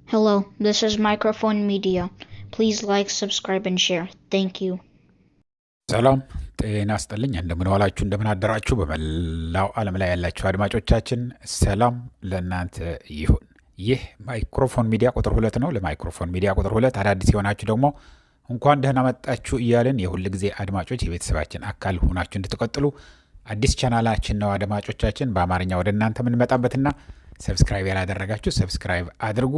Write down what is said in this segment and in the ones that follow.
Hello, this is Microphone Media. Please like, subscribe, and share. Thank you. ሰላም ጤና ይስጥልኝ። እንደምን ዋላችሁ፣ እንደምን አደራችሁ። በመላው ዓለም ላይ ያላችሁ አድማጮቻችን ሰላም ለእናንተ ይሁን። ይህ ማይክሮፎን ሚዲያ ቁጥር 2 ነው። ለማይክሮፎን ሚዲያ ቁጥር 2 አዳዲስ የሆናችሁ ደግሞ እንኳን ደህና መጣችሁ እያልን የሁል ጊዜ አድማጮች የቤተሰባችን አካል ሆናችሁ እንድትቀጥሉ አዲስ ቻናላችን ነው። አድማጮቻችን በአማርኛ ወደ እናንተ የምንመጣበትና ሰብስክራይብ ያላደረጋችሁ ሰብስክራይብ አድርጉ።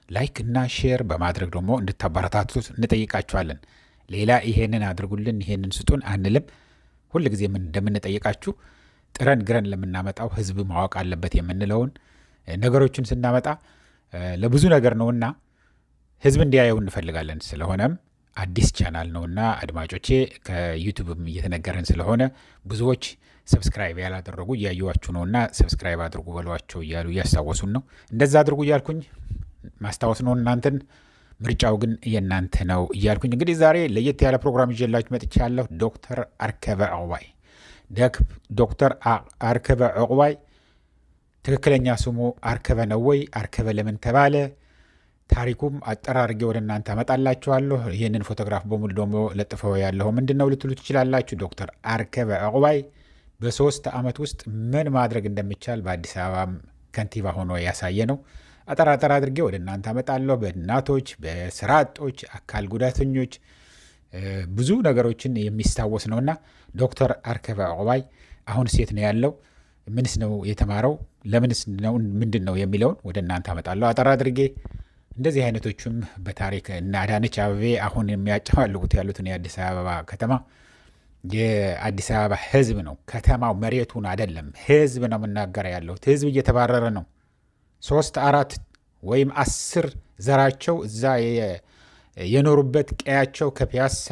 ላይክ እና ሼር በማድረግ ደግሞ እንድታበረታቱት እንጠይቃችኋለን። ሌላ ይሄንን አድርጉልን ይሄንን ስጡን አንልም። ሁል ጊዜ እንደምንጠይቃችሁ ጥረን ግረን ለምናመጣው ህዝብ ማወቅ አለበት የምንለውን ነገሮችን ስናመጣ ለብዙ ነገር ነውና ህዝብ እንዲያየው እንፈልጋለን። ስለሆነም አዲስ ቻናል ነውና አድማጮቼ ከዩቲዩብም እየተነገረን ስለሆነ ብዙዎች ሰብስክራይብ ያላደረጉ እያዩዋችሁ ነውና ሰብስክራይብ አድርጉ በሏቸው እያሉ እያስታወሱን ነው። እንደዛ አድርጉ እያልኩኝ ማስታወስ ነው እናንተን፣ ምርጫው ግን የእናንተ ነው እያልኩኝ እንግዲህ ዛሬ ለየት ያለ ፕሮግራም ይዤላችሁ መጥቻለሁ። ዶክተር አርከበ ዕቁባይ ዶክተር አርከበ ዕቁባይ ትክክለኛ ስሙ አርከበ ነው ወይ? አርከበ ለምን ተባለ? ታሪኩም አጠራርጌ ወደ እናንተ አመጣላችኋለሁ። ይህንን ፎቶግራፍ በሙሉ ደግሞ ለጥፈው ያለሁ ምንድን ነው ልትሉ ትችላላችሁ። ዶክተር አርከበ ዕቁባይ በ3 ዓመት ውስጥ ምን ማድረግ እንደሚቻል በአዲስ አበባ ከንቲባ ሆኖ ያሳየ ነው። አጠራጠር አድርጌ ወደ እናንተ አመጣለሁ። በእናቶች፣ በስራ አጦች፣ አካል ጉዳተኞች ብዙ ነገሮችን የሚስታወስ ነውና ዶክተር አርከበ ዕቁባይ አሁን ሴት ነው ያለው? ምንስ ነው የተማረው? ለምንስ ነው ምንድን ነው የሚለውን ወደ እናንተ አመጣለሁ አጠር አድርጌ። እንደዚህ አይነቶቹም በታሪክ እና አዳነች አበቤ አሁን የሚያጨማልቁት ያሉትን የአዲስ አበባ ከተማ የአዲስ አበባ ህዝብ ነው፣ ከተማው መሬቱን አይደለም፣ ህዝብ ነው የምናገር ያለሁት። ህዝብ እየተባረረ ነው። 3 4 ወይም 10 ዘራቸው እዛ የኖሩበት ቀያቸው ከፒያሳ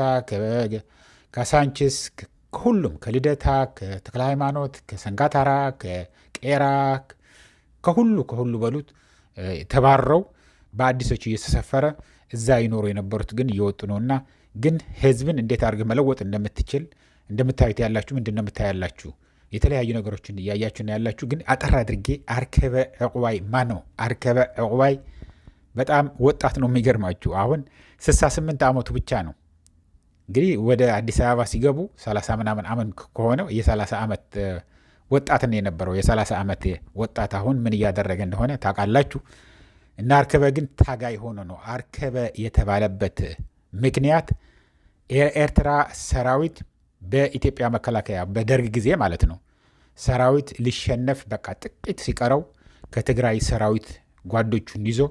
ከሳንችስ ሁሉም ከልደታ ከተክለ ሃይማኖት ከሰንጋታራ ከቄራ ከሁሉ በሉት ተባረው በአዲሶች እየተሰፈረ እዛ ይኖሩ የነበሩት ግን እየወጡ ነውና ግን ህዝብን እንዴት አድርገህ መለወጥ እንደምትችል እንደምታዩት ያላችሁ ምንድን ነው የምታያላችሁ? የተለያዩ ነገሮችን እያያችሁ ነው ያላችሁ። ግን አጠር አድርጌ አርከበ ዕቁባይ ማን ነው? አርከበ ዕቁባይ በጣም ወጣት ነው። የሚገርማችሁ አሁን 68 ዓመቱ ብቻ ነው። እንግዲህ ወደ አዲስ አበባ ሲገቡ 30 ምናምን ዓመት ከሆነው የ30 ዓመት ወጣት ነው የነበረው። የ30 ዓመት ወጣት አሁን ምን እያደረገ እንደሆነ ታውቃላችሁ። እና አርከበ ግን ታጋይ ሆኖ ነው። አርከበ የተባለበት ምክንያት የኤርትራ ሰራዊት በኢትዮጵያ መከላከያ በደርግ ጊዜ ማለት ነው ሰራዊት ሊሸነፍ በቃ ጥቂት ሲቀረው ከትግራይ ሰራዊት ጓዶቹን ይዞ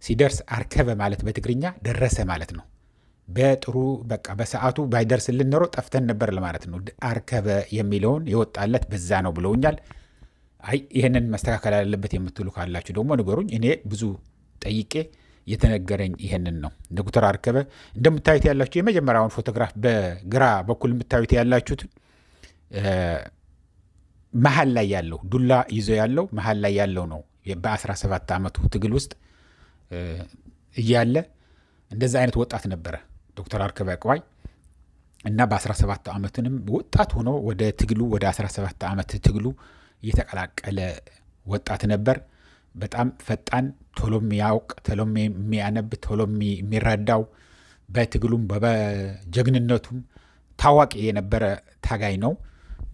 ሲደርስ አርከበ ማለት በትግርኛ ደረሰ ማለት ነው። በጥሩ በቃ በሰዓቱ ባይደርስልን ኖሮ ጠፍተን ነበር ለማለት ነው። አርከበ የሚለውን የወጣለት በዛ ነው ብለውኛል። አይ ይህንን መስተካከል ያለበት የምትሉ ካላችሁ ደግሞ ንገሩኝ። እኔ ብዙ ጠይቄ የተነገረኝ ይሄንን ነው። ዶክተር አርከበ እንደምታዩት ያላችሁ የመጀመሪያውን ፎቶግራፍ በግራ በኩል የምታዩት ያላችሁት መሀል ላይ ያለው ዱላ ይዞ ያለው መሀል ላይ ያለው ነው። በ17 ዓመቱ ትግል ውስጥ እያለ እንደዛ አይነት ወጣት ነበረ ዶክተር አርከበ ዕቁባይ እና በ17 ዓመቱንም ወጣት ሆኖ ወደ ትግሉ ወደ 17 ዓመት ትግሉ የተቀላቀለ ወጣት ነበር። በጣም ፈጣን፣ ቶሎ የሚያውቅ፣ ቶሎ የሚያነብ፣ ቶሎ የሚረዳው በትግሉም በጀግንነቱም ታዋቂ የነበረ ታጋይ ነው።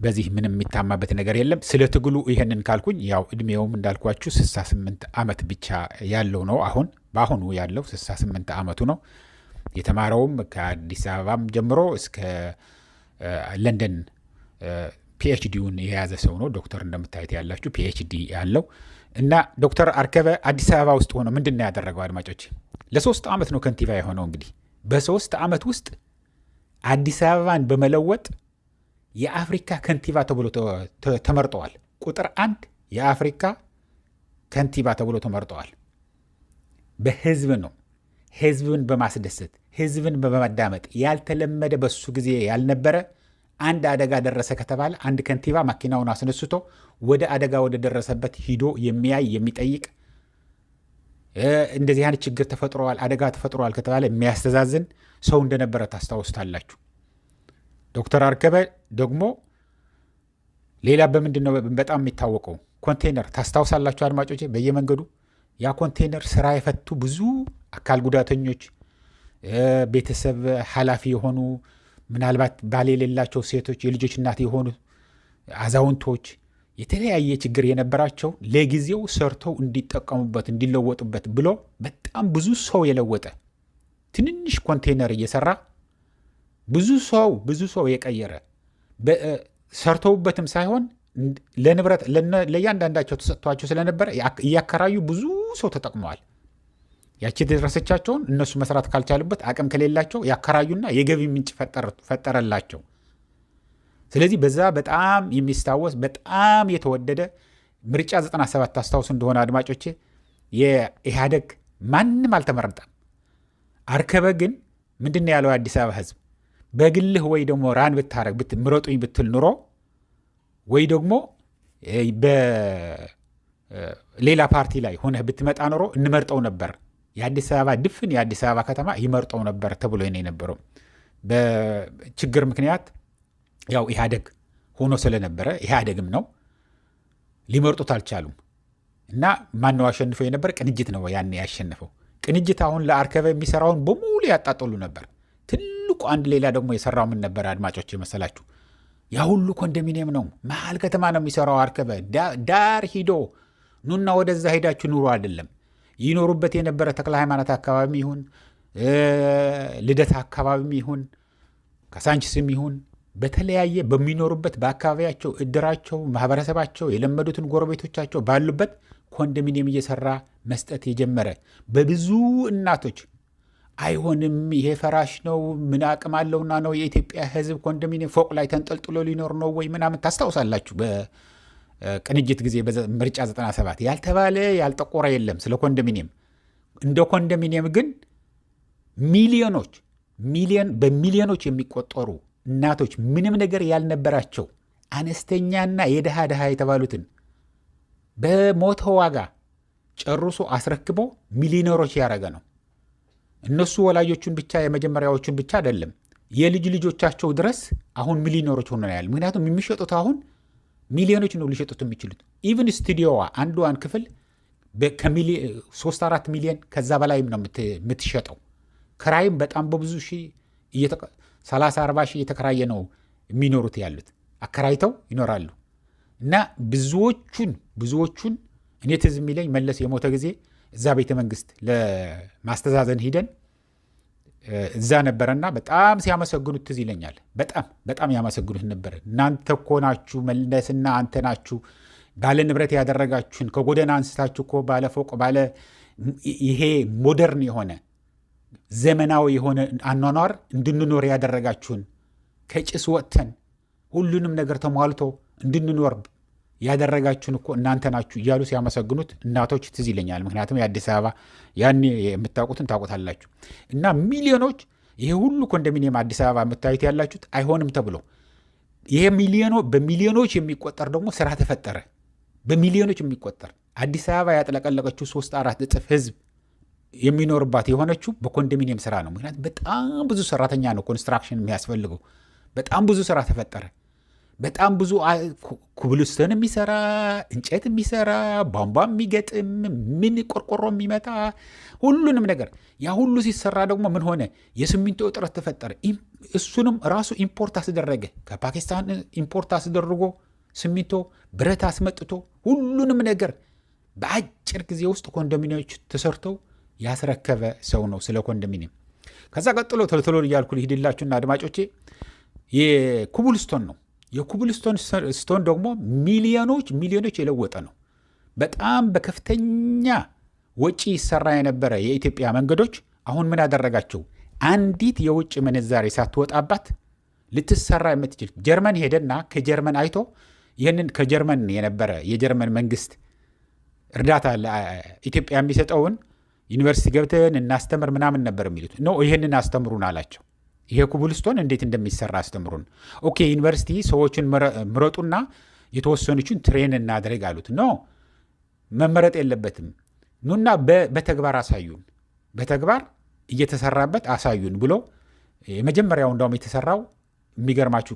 በዚህ ምንም የሚታማበት ነገር የለም። ስለ ትግሉ ይሄንን ካልኩኝ ያው እድሜውም እንዳልኳችሁ 68 ዓመት ብቻ ያለው ነው። በአሁኑ ያለው 68 ዓመቱ ነው። የተማረውም ከአዲስ አበባም ጀምሮ እስከ ለንደን ፒኤችዲውን የያዘ ሰው ነው። ዶክተር እንደምታዩት ያላችሁ ፒኤችዲ ያለው እና ዶክተር አርከበ አዲስ አበባ ውስጥ ሆኖ ምንድን ነው ያደረገው? አድማጮች ለ3 ዓመት ነው ከንቲባ የሆነው። እንግዲህ በ3 ዓመት ውስጥ አዲስ አበባን በመለወጥ የአፍሪካ ከንቲባ ተብሎ ተመርጠዋል። ቁጥር 1 የአፍሪካ ከንቲባ ተብሎ ተመርጠዋል። በህዝብ ነው። ህዝብን በማስደሰት ህዝብን በማዳመጥ ያልተለመደ በሱ ጊዜ ያልነበረ አንድ አደጋ ደረሰ ከተባለ አንድ ከንቲባ መኪናውን አስነስቶ ወደ አደጋ ወደ ደረሰበት ሂዶ የሚያይ የሚጠይቅ፣ እንደዚህ አይነት ችግር ተፈጥሯል አደጋ ተፈጥሯል ከተባለ የሚያስተዛዝን ሰው እንደነበረ ታስታውስታላችሁ። ዶክተር አርከበ ደግሞ ሌላ በምንድን ነው በጣም የሚታወቀው? ኮንቴነር ታስታውሳላችሁ አድማጮቼ? በየመንገዱ ያ ኮንቴነር ስራ የፈቱ ብዙ አካል ጉዳተኞች፣ ቤተሰብ ኃላፊ የሆኑ ምናልባት ባል የሌላቸው ሴቶች፣ የልጆች እናት የሆኑ አዛውንቶች፣ የተለያየ ችግር የነበራቸው ለጊዜው ሰርተው እንዲጠቀሙበት እንዲለወጡበት ብሎ በጣም ብዙ ሰው የለወጠ ትንንሽ ኮንቴነር እየሰራ ብዙ ሰው የቀየረ ሰርተውበትም ሳይሆን ለንብረት ለእያንዳንዳቸው ተሰጥቷቸው ስለነበረ እያከራዩ ብዙ ሰው ተጠቅመዋል። ያቺ የደረሰቻቸውን እነሱ መስራት ካልቻሉበት አቅም ከሌላቸው ያከራዩና የገቢ ምንጭ ፈጠረላቸው። ስለዚህ በዛ በጣም የሚስታወስ በጣም የተወደደ ምርጫ 97 ታስታውስ እንደሆነ አድማጮቼ የኢህአደግ ማንም አልተመረጠም። አርከበ ግን ምንድነው ያለው? የአዲስ አበባ ህዝብ በግልህ ወይ ደግሞ ራን ብታረግ ምረጡኝ ብትል ኑሮ ወይ ደግሞ በሌላ ፓርቲ ላይ ሆነህ ብትመጣ ኖሮ እንመርጠው ነበር። የአዲስ አበባ ድፍን የአዲስ አበባ ከተማ ይመርጠው ነበር ተብሎ ነው የነበረው። በችግር ምክንያት ያው ኢህአደግ ሆኖ ስለነበረ ኢህአደግም ነው ሊመርጡት አልቻሉም። እና ማነው አሸንፈው የነበር? ቅንጅት ነው ያን ያሸነፈው። ቅንጅት አሁን ለአርከበ የሚሰራውን በሙሉ ያጣጥሉ ነበር። ትልቁ አንድ ሌላ ደግሞ የሰራው ምን ነበር አድማጮች የመሰላችሁ? ያ ሁሉ ኮንዶሚኒየም ነው፣ መሀል ከተማ ነው የሚሰራው አርከበ። ዳር ሂዶ ኑና ወደዛ ሄዳችሁ ኑሮ አይደለም ይኖሩበት የነበረ ተክለ ሃይማኖት አካባቢ ይሁን ልደታ አካባቢ ይሁን ካሳንቺስም ይሁን በተለያየ በሚኖሩበት በአካባቢያቸው እድራቸው፣ ማህበረሰባቸው፣ የለመዱትን ጎረቤቶቻቸው ባሉበት ኮንዶሚኒየም እየሰራ መስጠት የጀመረ በብዙ እናቶች አይሆንም ይሄ ፈራሽ ነው ምን አቅም አለውና ነው የኢትዮጵያ ህዝብ ኮንዶሚኒየም ፎቅ ላይ ተንጠልጥሎ ሊኖር ነው ወይ ምናምን ታስታውሳላችሁ። በቅንጅት ጊዜ ምርጫ 97 ያልተባለ ያልጠቆረ የለም ስለ ኮንዶሚኒየም። እንደ ኮንዶሚኒየም ግን በሚሊዮኖች የሚቆጠሩ እናቶች ምንም ነገር ያልነበራቸው አነስተኛና የድሃ የተባሉትን በሞተ ዋጋ ጨርሶ አስረክቦ ሚሊዮነሮች ያደረገ ነው። እነሱ ወላጆቹን ብቻ የመጀመሪያዎቹን ብቻ አይደለም የልጅ ልጆቻቸው ድረስ አሁን ሚሊዮነሮች ሆነው ያሉ። ምክንያቱም የሚሸጡት አሁን ሚሊዮኖች ነው ሊሸጡት የሚችሉት። ኢቭን ስቱዲዮዋ አንዷን ክፍል 3-4 ሚሊዮን ከዛ በላይም ነው የምትሸጠው። ክራይም በጣም በብዙ ሺህ 30-40 ሺህ እየተከራየ ነው የሚኖሩት ያሉት አከራይተው ይኖራሉ። እና ብዙዎቹን እኔ ትዝ የሚለኝ መለስ የሞተ ጊዜ እዛ ቤተ መንግስት ለማስተዛዘን ሂደን እዛ ነበረና በጣም ሲያመሰግኑት ትዝ ይለኛል። በጣም ያመሰግኑት ነበር። እናንተ እኮ ናችሁ መለስና አንተ ናችሁ ባለ ንብረት ያደረጋችሁን፣ ከጎደና አንስታችሁ እኮ ባለ ፎቅ ባለ ይሄ ሞደርን የሆነ ዘመናዊ የሆነ አኗኗር እንድንኖር ያደረጋችሁን፣ ከጭስ ወጥተን ሁሉንም ነገር ተሟልቶ እንድንኖር ያደረጋችሁን እኮ እናንተ ናችሁ እያሉ ሲያመሰግኑት እናቶች ትዝ ይለኛል። ምክንያቱም የአዲስ አበባ ያኔ የምታውቁትን ታውቁታላችሁ። እና ሚሊዮኖች ይሄ ሁሉ ኮንዶሚኒየም አዲስ አበባ የምታዩት ያላችሁት አይሆንም ተብሎ ይሄ በሚሊዮኖች የሚቆጠር ደግሞ ስራ ተፈጠረ። በሚሊዮኖች የሚቆጠር አዲስ አበባ ያጥለቀለቀችው 3-4 እጥፍ ህዝብ የሚኖርባት የሆነችው በኮንዶሚኒየም ስራ ነው። ምክንያቱም በጣም ብዙ ሰራተኛ ነው ኮንስትራክሽን የሚያስፈልገው። በጣም ብዙ ስራ ተፈጠረ። በጣም ብዙ ኩብልስቶን የሚሰራ እንጨት የሚሰራ ቧንቧ የሚገጥም ምን ቆርቆሮ የሚመጣ ሁሉንም ነገር ያ ሁሉ ሲሰራ ደግሞ ምን ሆነ? የሲሚንቶ እጥረት ተፈጠረ። እሱንም ራሱ ኢምፖርት አስደረገ። ከፓኪስታን ኢምፖርት አስደርጎ ሲሚንቶ ብረት አስመጥቶ ሁሉንም ነገር በአጭር ጊዜ ውስጥ ኮንዶሚኒየሞች ተሰርተው ያስረከበ ሰው ነው ስለ ኮንዶሚኒየም። ከዛ ቀጥሎ ቶሎ እያልኩ ልሂድላችሁና አድማጮቼ የኩብልስቶን ነው። የኩብልስቶን ደግሞ ሚሊዮኖች የለወጠ ነው። በጣም በከፍተኛ ወጪ ይሰራ የነበረ የኢትዮጵያ መንገዶች አሁን ምን አደረጋቸው? አንዲት የውጭ ምንዛሬ ሳትወጣባት ልትሰራ የምትችል ጀርመን ሄደና ከጀርመን አይቶ ይህንን ከጀርመን የነበረ የጀርመን መንግስት እርዳታ ለኢትዮጵያ የሚሰጠውን ዩኒቨርሲቲ ገብተን እናስተምር ምናምን ነበር የሚሉት። ኖ ይህንን አስተምሩን አላቸው። ይሄ ኩብልስቶን እንዴት እንደሚሰራ አስተምሩን። ኦኬ ዩኒቨርሲቲ ሰዎችን ምረጡና የተወሰኑችን ትሬን እናድርግ አሉት። ኖ መመረጥ የለበትም፣ ኑና በተግባር አሳዩን፣ በተግባር እየተሰራበት አሳዩን ብሎ የመጀመሪያው እንዳውም የተሰራው የሚገርማችሁ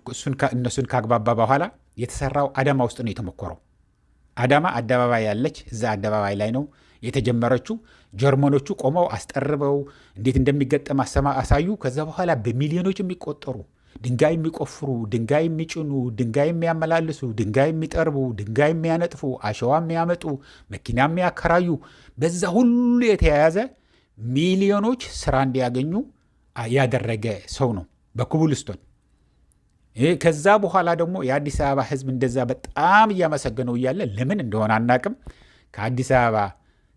እነሱን ካግባባ በኋላ የተሰራው አዳማ ውስጥ ነው የተሞከረው። አዳማ አደባባይ ያለች እዛ አደባባይ ላይ ነው የተጀመረችው። ጀርመኖቹ ቆመው አስጠርበው እንዴት እንደሚገጠም አሳዩ። ከዛ በኋላ በሚሊዮኖች የሚቆጠሩ ድንጋይ የሚቆፍሩ፣ ድንጋይ የሚጭኑ፣ ድንጋይ የሚያመላልሱ፣ ድንጋይ የሚጠርቡ፣ ድንጋይ የሚያነጥፉ፣ አሸዋ የሚያመጡ፣ መኪና የሚያከራዩ፣ በዛ ሁሉ የተያያዘ ሚሊዮኖች ስራ እንዲያገኙ ያደረገ ሰው ነው በኮብልስቶን። ከዛ በኋላ ደግሞ የአዲስ አበባ ህዝብ እንደዛ በጣም እያመሰገነው እያለ ለምን እንደሆነ አናቅም ከአዲስ አበባ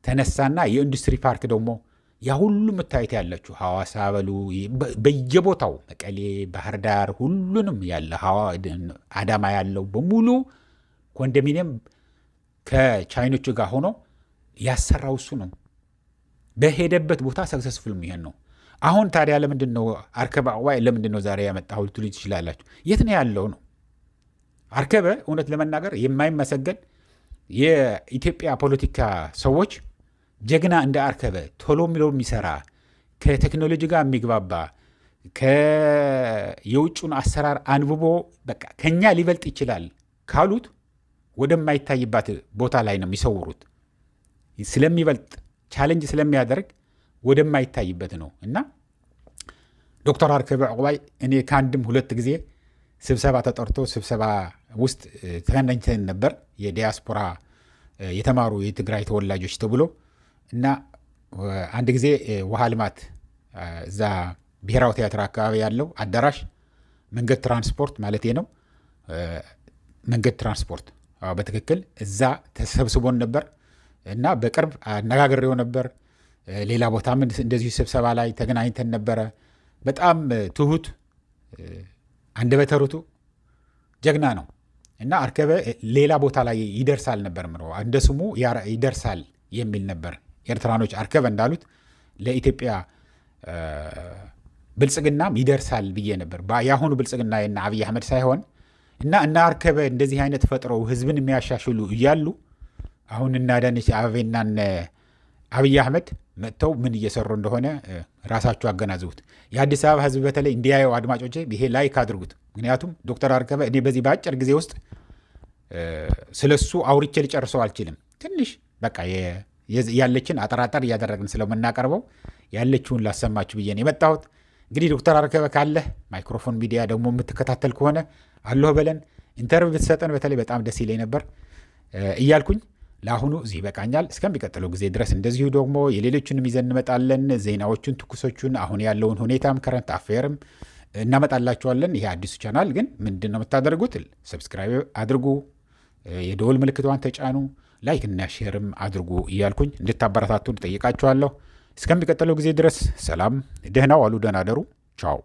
ተነሳና የኢንዱስትሪ ፓርክ ደግሞ ያ ሁሉ መታየት ያለችው ሐዋሳ በሉ በየቦታው መቀሌ፣ ባህር ዳር ሁሉንም ያለ አዳማ ያለው በሙሉ ኮንዶሚኒየም ከቻይኖቹ ጋር ሆኖ ያሰራው እሱ ነው። በሄደበት ቦታ ሰክሰስፉል የሚሆን ነው። አሁን ታዲያ ለምንድን ነው አርከበ ዕቁባይ ለምንድን ነው ዛሬ ያመጣው ልትሉ ትችላላችሁ። የት ነው ያለው ነው? አርከበ እውነት ለመናገር የማይመሰገን የኢትዮጵያ ፖለቲካ ሰዎች ጀግና እንደ አርከበ ቶሎ የሚለው የሚሰራ ከቴክኖሎጂ ጋር የሚግባባ የውጩን አሰራር አንብቦ በቃ ከኛ ሊበልጥ ይችላል ካሉት ወደማይታይባት ቦታ ላይ ነው የሚሰውሩት። ስለሚበልጥ ቻሌንጅ ስለሚያደርግ ወደማይታይበት ነው። እና ዶክተር አርከበ ዕቁባይ እኔ ከአንድም ሁለት ጊዜ ስብሰባ ተጠርቶ ስብሰባ ውስጥ ተገናኝተን ነበር። የዲያስፖራ የተማሩ የትግራይ ተወላጆች ተብሎ እና አንድ ጊዜ ውሃ ልማት እዛ ብሔራዊ ቲያትር አካባቢ ያለው አዳራሽ መንገድ ትራንስፖርት ማለት ነው። መንገድ ትራንስፖርት በትክክል እዛ ተሰብስቦን ነበር እና በቅርብ አነጋግሬው ነበር። ሌላ ቦታም እንደዚሁ ስብሰባ ላይ ተገናኝተን ነበረ። በጣም ትሁት፣ አንደበተ ርቱዕ ጀግና ነው እና አርከበ ሌላ ቦታ ላይ ይደርሳል ነበር ምነው እንደ ስሙ ይደርሳል የሚል ነበር። ኤርትራኖች አርከበ እንዳሉት ለኢትዮጵያ ብልጽግናም ይደርሳል ብዬ ነበር። የአሁኑ ብልጽግና የና አብይ አህመድ ሳይሆን እና አርከበ እንደዚህ አይነት ፈጥረው ህዝብን የሚያሻሽሉ እያሉ አሁን እና አዳነች አቤቤና አብይ አህመድ መጥተው ምን እየሰሩ እንደሆነ ራሳችሁ አገናዝቡት። የአዲስ አበባ ህዝብ በተለይ እንዲያየው አድማጮቼ ይሄ ላይክ አድርጉት። ምክንያቱም ዶክተር አርከበ እኔ በዚህ በአጭር ጊዜ ውስጥ ስለሱ አውርቼ ሊጨርሰው አልችልም። ትንሽ በቃ ያለችን አጠራጠር እያደረግን ስለምናቀርበው ያለችውን ላሰማችሁ ብዬ ነው የመጣሁት። እንግዲህ ዶክተር አርከበ ካለህ ማይክሮፎን ሚዲያ ደግሞ የምትከታተል ከሆነ አለሁ በለን ኢንተርቪው ብትሰጠን በተለይ በጣም ደስ ይለኝ ነበር እያልኩኝ ለአሁኑ እዚህ ይበቃኛል። እስከሚቀጥለው ጊዜ ድረስ እንደዚሁ ደግሞ የሌሎችንም ይዘን እንመጣለን። ዜናዎቹን፣ ትኩሶቹን፣ አሁን ያለውን ሁኔታም ከረንት አፌርም እናመጣላችኋለን። ይሄ አዲሱ ቻናል ግን ምንድን ነው የምታደርጉት? ሰብስክራይብ አድርጉ፣ የደወል ምልክቷን ተጫኑ፣ ላይክ እና ሼርም አድርጉ እያልኩኝ እንድታበረታቱን ጠይቃችኋለሁ። እስከሚቀጥለው ጊዜ ድረስ ሰላም፣ ደህና ዋሉ፣ ደህና ደሩ። ቻው